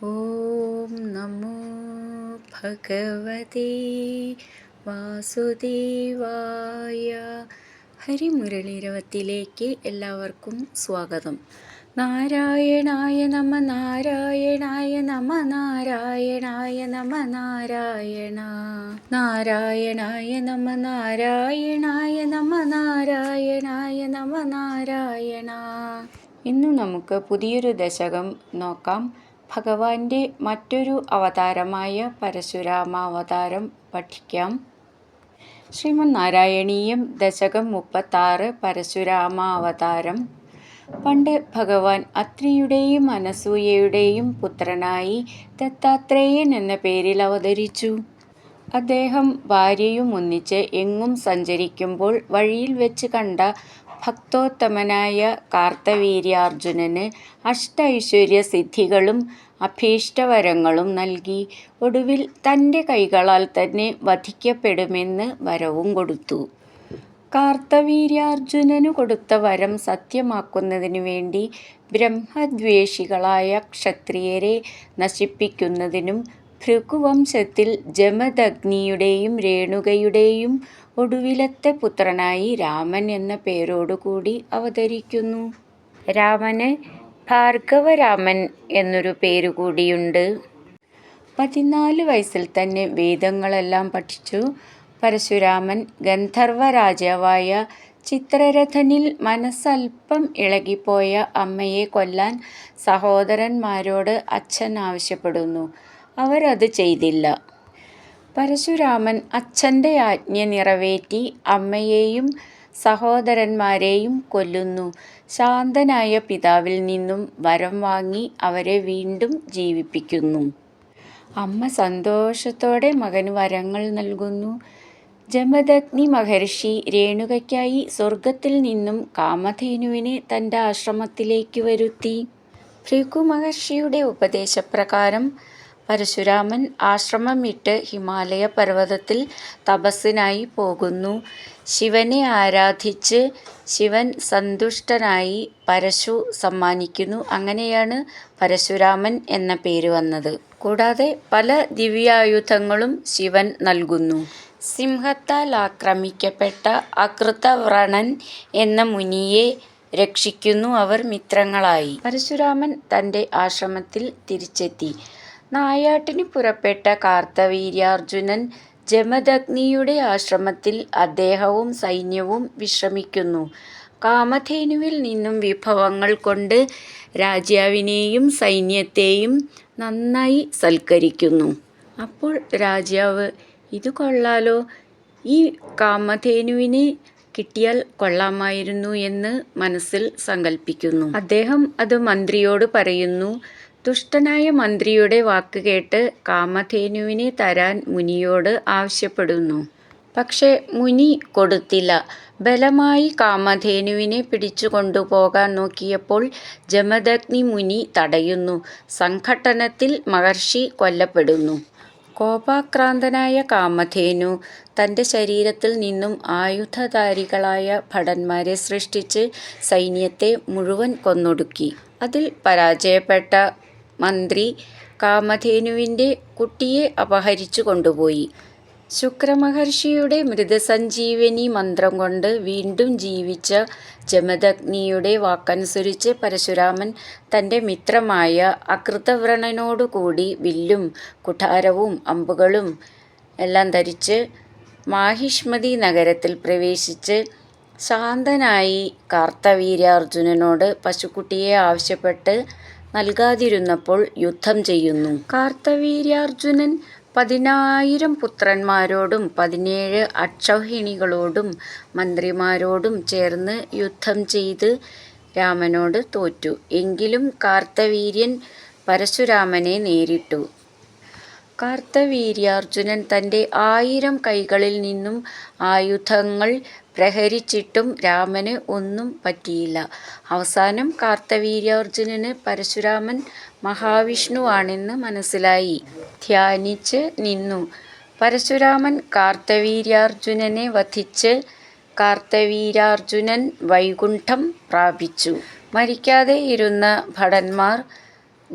ഓം നമോ ഭഗവതേ വാസുദേവായ. ഹരിമുരളീരവത്തിലേക്ക് എല്ലാവർക്കും സ്വാഗതം. നാരായണായ നമ നാരായണായ നമ നാരായണായ നമ നാരായണ നാരായണായ നമ നാരായണായ നമ നാരായണായ നമ നാരായണ. ഇന്ന് നമുക്ക് പുതിയൊരു ദശകം നോക്കാം. ഭഗവാന്റെ മറ്റൊരു അവതാരമായ പരശുരാമാവതാരം പഠിക്കാം. ശ്രീമദ് നാരായണീയം ദശകം 36 പരശുരാമാവതാരം. പണ്ട് ഭഗവാൻ അത്രിയുടെയും അനസൂയയുടെയും പുത്രനായി ദത്താത്രേയൻ എന്ന പേരിൽ അവതരിച്ചു. അദ്ദേഹം ഭാര്യയും ഒന്നിച്ച് എങ്ങും സഞ്ചരിക്കുമ്പോൾ വഴിയിൽ വെച്ച് കണ്ട ഭക്തോത്തമനായ കാർത്തവീര്യാർജുനന് അഷ്ടൈശ്വര്യ സിദ്ധികളും അഭീഷ്ടവരങ്ങളും നൽകി. ഒടുവിൽ തൻ്റെ കൈകളാൽ തന്നെ വധിക്കപ്പെടുമെന്ന് വരവും കൊടുത്തു. കാർത്തവീര്യാർജുനനു കൊടുത്ത വരം സത്യമാക്കുന്നതിനു വേണ്ടി ബ്രഹ്മദ്വേഷികളായ ക്ഷത്രിയരെ നശിപ്പിക്കുന്നതിനും ഭൃഗുവംശത്തിൽ ജമദഗ്നിയുടെയും രേണുകയുടെയും ഒടുവിലത്തെ പുത്രനായി രാമൻ എന്ന പേരോടുകൂടി അവതരിക്കുന്നു. രാമന് ഭാർഗവരാമൻ എന്നൊരു പേരുകൂടിയുണ്ട്. 14 വയസ്സിൽ തന്നെ വേദങ്ങളെല്ലാം പഠിച്ചു. പരശുരാമൻ ഗന്ധർവ രാജാവായ ചിത്രരഥനിൽ മനസ്സൽപ്പം ഇളകിപ്പോയ അമ്മയെ കൊല്ലാൻ സഹോദരന്മാരോട് അച്ഛൻ ആവശ്യപ്പെടുന്നു. അവരത് ചെയ്തില്ല. പരശുരാമൻ അച്ഛൻ്റെ ആജ്ഞ നിറവേറ്റി അമ്മയെയും സഹോദരന്മാരെയും കൊല്ലുന്നു. ശാന്തനായ പിതാവിൽ നിന്നും വരം വാങ്ങി അവരെ വീണ്ടും ജീവിപ്പിക്കുന്നു. അമ്മ സന്തോഷത്തോടെ മകന് വരങ്ങൾ നൽകുന്നു. ജമദഗ്നി മഹർഷി രേണുകയ്ക്കായി സ്വർഗത്തിൽ നിന്നും കാമധേനുവിനെ തൻ്റെ ആശ്രമത്തിലേക്ക് വരുത്തി. ഭൃഗു മഹർഷിയുടെ ഉപദേശപ്രകാരം പരശുരാമൻ ആശ്രമം വിട്ട് ഹിമാലയ പർവ്വതത്തിൽ തപസ്സിനായി പോകുന്നു. ശിവനെ ആരാധിച്ച് ശിവൻ സന്തുഷ്ടനായി പരശു സമ്മാനിക്കുന്നു. അങ്ങനെയാണ് പരശുരാമൻ എന്ന പേര് വന്നത്. കൂടാതെ പല ദിവ്യായുധങ്ങളും ശിവൻ നൽകുന്നു. സിംഹത്താൽ ആക്രമിക്കപ്പെട്ട അകൃതവ്രണൻ എന്ന മുനിയെ രക്ഷിക്കുന്നു അവർ മിത്രങ്ങളായി. പരശുരാമൻ തൻ്റെ ആശ്രമത്തിൽ തിരിച്ചെത്തി. നായാട്ടിന് പുറപ്പെട്ട കാർത്തവീര്യാർജുനൻ ജമദഗ്നിയുടെ ആശ്രമത്തിൽ അദ്ദേഹവും സൈന്യവും വിശ്രമിക്കുന്നു. കാമധേനുവിൽ നിന്നും വിഭവങ്ങൾ കൊണ്ട് രാജാവിനെയും സൈന്യത്തെയും നന്നായി സൽക്കരിക്കുന്നു. അപ്പോൾ രാജാവ്, ഇത് കൊള്ളാലോ, ഈ കാമധേനുവിനെ കിട്ടിയാൽ കൊള്ളാമായിരുന്നു എന്ന് മനസ്സിൽ സങ്കല്പിക്കുന്നു. അദ്ദേഹം അത് മന്ത്രിയോട് പറയുന്നു. ദുഷ്ടനായ മന്ത്രിയുടെ വാക്ക് കേട്ട് കാമധേനുവിനെ തരാൻ മുനിയോട് ആവശ്യപ്പെടുന്നു. പക്ഷേ മുനി കൊടുത്തില്ല. ബലമായി കാമധേനുവിനെ പിടിച്ചു കൊണ്ടുപോകാൻ നോക്കിയപ്പോൾ ജമദഗ്നി മുനി തടയുന്നു. സംഘട്ടനത്തിൽ മഹർഷി കൊല്ലപ്പെടുന്നു. കോപാക്രാന്തനായ കാമധേനു തൻ്റെ ശരീരത്തിൽ നിന്നും ആയുധധാരികളായ ഭടന്മാരെ സൃഷ്ടിച്ച് സൈന്യത്തെ മുഴുവൻ കൊന്നൊടുക്കി. അതിൽ പരാജയപ്പെട്ട മന്ത്രി കാമധേനുവിൻ്റെ കുട്ടിയെ അപഹരിച്ചു കൊണ്ടുപോയി. ശുക്രമഹർഷിയുടെ മൃതസഞ്ജീവനി മന്ത്രം കൊണ്ട് വീണ്ടും ജീവിച്ച ജമദഗ്നിയുടെ വാക്കനുസരിച്ച് പരശുരാമൻ തൻ്റെ മിത്രമായ അകൃതവ്രണനോടുകൂടി വില്ലും കുഠാരവും അമ്പുകളും എല്ലാം ധരിച്ച് മാഹിഷ്മതി നഗരത്തിൽ പ്രവേശിച്ച് ശാന്തനായി കാർത്തവീര്യാർജുനനോട് പശുക്കുട്ടിയെ ആവശ്യപ്പെട്ട് നൽകാതിരുന്നപ്പോൾ യുദ്ധം ചെയ്യുന്നു. കാർത്തവീര്യാർജുനൻ 10,000 പുത്രന്മാരോടും 17 അക്ഷൗഹിണികളോടും മന്ത്രിമാരോടും ചേർന്ന് യുദ്ധം ചെയ്ത് രാമനോട് തോറ്റു. എങ്കിലും കാർത്തവീര്യൻ പരശുരാമനെ നേരിട്ടു. കാർത്തവീര്യാർജുനൻ തൻ്റെ 1000 കൈകളിൽ നിന്നും ആയുധങ്ങൾ പ്രഹരിച്ചിട്ടും രാമന് ഒന്നും പറ്റിയില്ല. അവസാനം കാർത്തവീര്യാർജുനന് പരശുരാമൻ മഹാവിഷ്ണുവാണെന്ന് മനസ്സിലായി. ധ്യാനിച്ച് നിന്നു. പരശുരാമൻ കാർത്തവീര്യാർജുനനെ വധിച്ച് കാർത്തവീര്യാർജുനൻ വൈകുണ്ഠം പ്രാപിച്ചു. മരിക്കാതെ ഇരുന്ന ഭടന്മാർ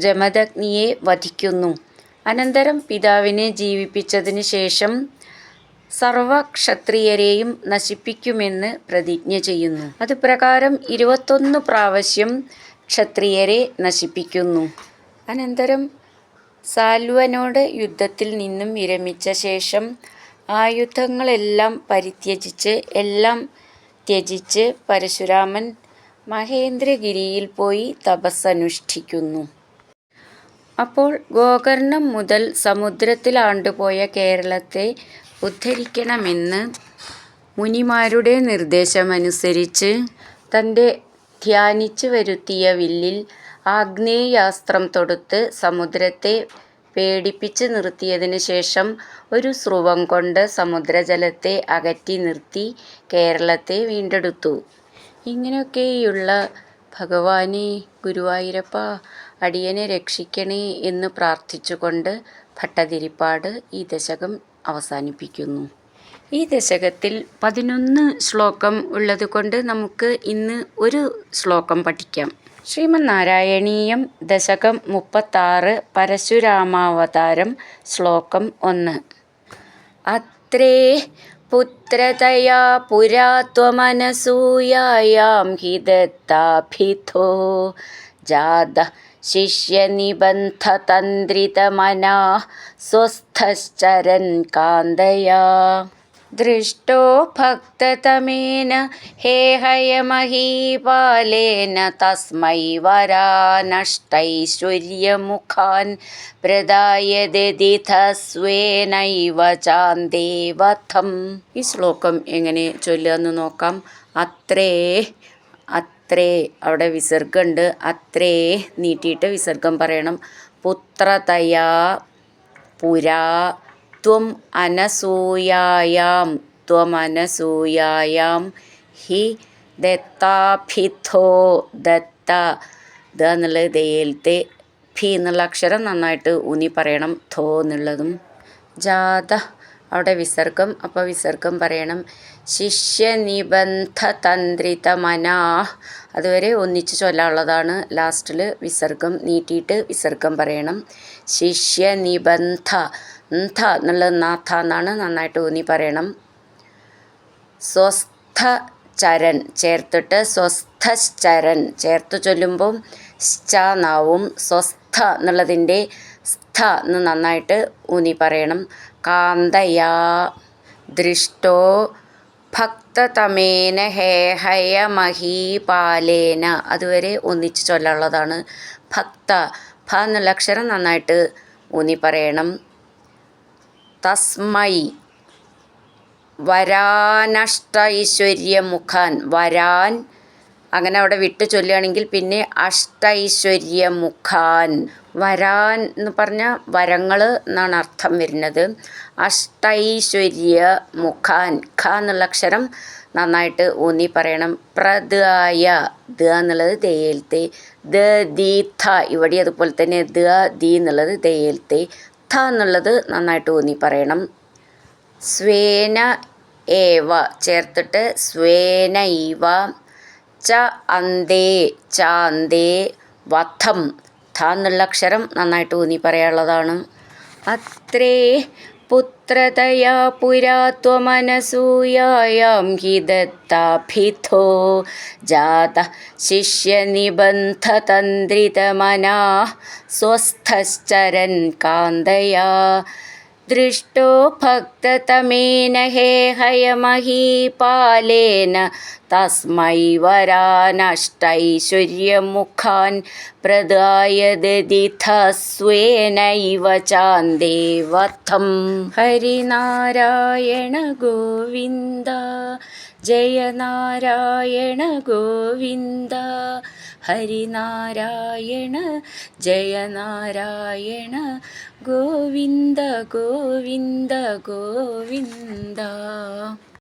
ജമദഗ്നിയെ വധിക്കുന്നു. അനന്തരം പിതാവിനെ ജീവിപ്പിച്ചതിന് ശേഷം സർവക്ഷത്രിയരെയും നശിപ്പിക്കുമെന്ന് പ്രതിജ്ഞ ചെയ്യുന്നു. അതുപ്രകാരം 21 പ്രാവശ്യം ക്ഷത്രിയരെ നശിപ്പിക്കുന്നു. അനന്തരം സാൽവനോട് യുദ്ധത്തിൽ നിന്നും വിരമിച്ച ശേഷം ആയുധങ്ങളെല്ലാം എല്ലാം ത്യജിച്ച് പരശുരാമൻ മഹേന്ദ്രഗിരിയിൽ പോയി തപസ്സനുഷ്ഠിക്കുന്നു. അപ്പോൾ ഗോകർണം മുതൽ സമുദ്രത്തിൽ ആണ്ടുപോയ കേരളത്തെ ഉദ്ധരിക്കണമെന്ന് മുനിമാരുടെ നിർദ്ദേശമനുസരിച്ച് തൻ്റെ ധ്യാനിച്ച് വരുത്തിയ വില്ലിൽ ആഗ്നേയാസ്ത്രം തൊടുത്ത് സമുദ്രത്തെ പേടിപ്പിച്ച് നിർത്തിയതിന് ശേഷം ഒരു സ്രുവം കൊണ്ട് സമുദ്രജലത്തെ അകറ്റി നിർത്തി കേരളത്തെ വീണ്ടെടുത്തു. ഇങ്ങനെയൊക്കെയുള്ള ഭഗവാനെ, ഗുരുവായൂരപ്പ, അടിയനെ രക്ഷിക്കണേ എന്ന് പ്രാർത്ഥിച്ചുകൊണ്ട് ഭട്ടതിരിപ്പാട് ഈ ദശകം അവസാനിപ്പിക്കുന്നു. ഈ ദശകത്തിൽ 11 ശ്ലോകം ഉള്ളതുകൊണ്ട് നമുക്ക് ഇന്ന് ഒരു ശ്ലോകം പഠിക്കാം. ശ്രീമന്നാരായണീയം ദശകം 36 പരശുരാമാവതാരം ശ്ലോകം 1. അത്രേ പുത്രതയാ പുരാ ത്വമനസൂയായാം ഹി ദത്താഭിഥോ ജാതഃ ശിഷ്യനിബന്ധതന്ത്രിതമനാഃ സ്വസ്ഥശ്ചരൻ കാന്തയാ. ദൃഷ്ടോ ഭക്തതമേന ഹേഹയമഹീപാലേന തസ്മൈ വരാനഷ്ടൈശ്വര്യമുഖാൻ പ്രദായ ദദിഥസ്വേനൈവ ചാന്ദേ വധം. ഈ ശ്ലോകം എങ്ങനെ ചൊല്ലുകയെന്ന് നോക്കാം. അത്രേ അവിടെ വിസർഗമുണ്ട്. അത്രേ നീട്ടിയിട്ട് വിസർഗം പറയണം. പുത്രതയാ പുരാ ത്വം അനസൂയായാം ഹി ദത്താഭിഥോ ദത്ത ദ എന്നുള്ളത് ദയയിലത്തെ ഭി എന്നുള്ള അക്ഷരം നന്നായിട്ട് ഊന്നി പറയണം. ഥോ എന്നുള്ളതും. ജാത അവിടെ വിസർഗം, അപ്പോൾ വിസർഗം പറയണം. ശിഷ്യനിബന്ധതന്ത്രിതമനാ അതുവരെ ഒന്നിച്ച് ചൊല്ലാനുള്ളതാണ്. ലാസ്റ്റിൽ വിസർഗം നീട്ടിയിട്ട് വിസർഗം പറയണം. ശിഷ്യനിബന്ധ എന്നുള്ളത് നാഥ എന്നാണ്, നന്നായിട്ട് ഊന്നി പറയണം. സ്വസ്ഥചരൻ ചേർത്തിട്ട് സ്വസ്ഥശ്ചരൻ ചേർത്ത് ചൊല്ലുമ്പം ശ്ച നാവും. സ്വസ്ഥ എന്നുള്ളതിൻ്റെ സ്ഥ എന്ന് നന്നായിട്ട് ഊന്നി പറയണം. കാന്തയാ ദൃഷ്ടോ ഭക്തതമേന ഹേഹയമഹീപാലേന അതുവരെ ഒന്നിച്ച് ചൊല്ലാനുള്ളതാണ്. ഭക്ത ഭ എന്നുള്ള അക്ഷരം നന്നായിട്ട് ഊന്നി പറയണം. തസ്മൈ വരാനഷ്ടൈശ്വര്യമുഖാൻ വരാൻ അങ്ങനെ അവിടെ വിട്ട് ചൊല്ലുകയാണെങ്കിൽ പിന്നെ അഷ്ടൈശ്വര്യമുഖാൻ വരാൻ എന്ന് പറഞ്ഞാൽ വരങ്ങൾ എന്നാണ് അർത്ഥം വരുന്നത്. അഷ്ടൈശ്വര്യമുഖാൻ ഖ എന്നുള്ള അക്ഷരം നന്നായിട്ട് ഊന്നി പറയണം. പ്രദായ ദ എന്നുള്ളത് ദയയിലത്തെ ദ ദീ ഥ ഇവിടെ അതുപോലെ തന്നെ ദ ദീ എന്നുള്ളത് ദയയിലത്തെ ഥ എന്നുള്ളത് നന്നായിട്ട് ഊന്നി പറയണം. സ്വേന ഏവ ചേർത്തിട്ട് സ്വേന ഇവ ച അന്തേ വധം ഥ എന്നുള്ള അക്ഷരം നന്നായിട്ട് ഊന്നി പറയാനുള്ളതാണ്. അത്രേ പുത്രതയാ പുരാ ത്വമനസൂയായാം ഹി ദത്താഭിഥോ ജാതഃ ശിഷ്യനിബന്ധതന്ത്രിതമനാഃ സ്വസ്ഥശ്ചരൻ കാന്തയാ. ദൃഷ്ടോ ഭക്തതമേന ഹേഹയമഹീപാലേന തസ്മൈ വരാനഷ്ടൈശ്വര്യമുഖാൻ പ്രദായ ദദിഥസ്വേനൈവ ചാന്ദേ വധം. ഹരിനാരായണ ഗോവിന്ദ ജയ നാരായണ ഗോവിന്ദ ഹരിനാരായണ ജയ നാരായണ ഗോവിന്ദ ഗോവിന്ദ ഗോവിന്ദ.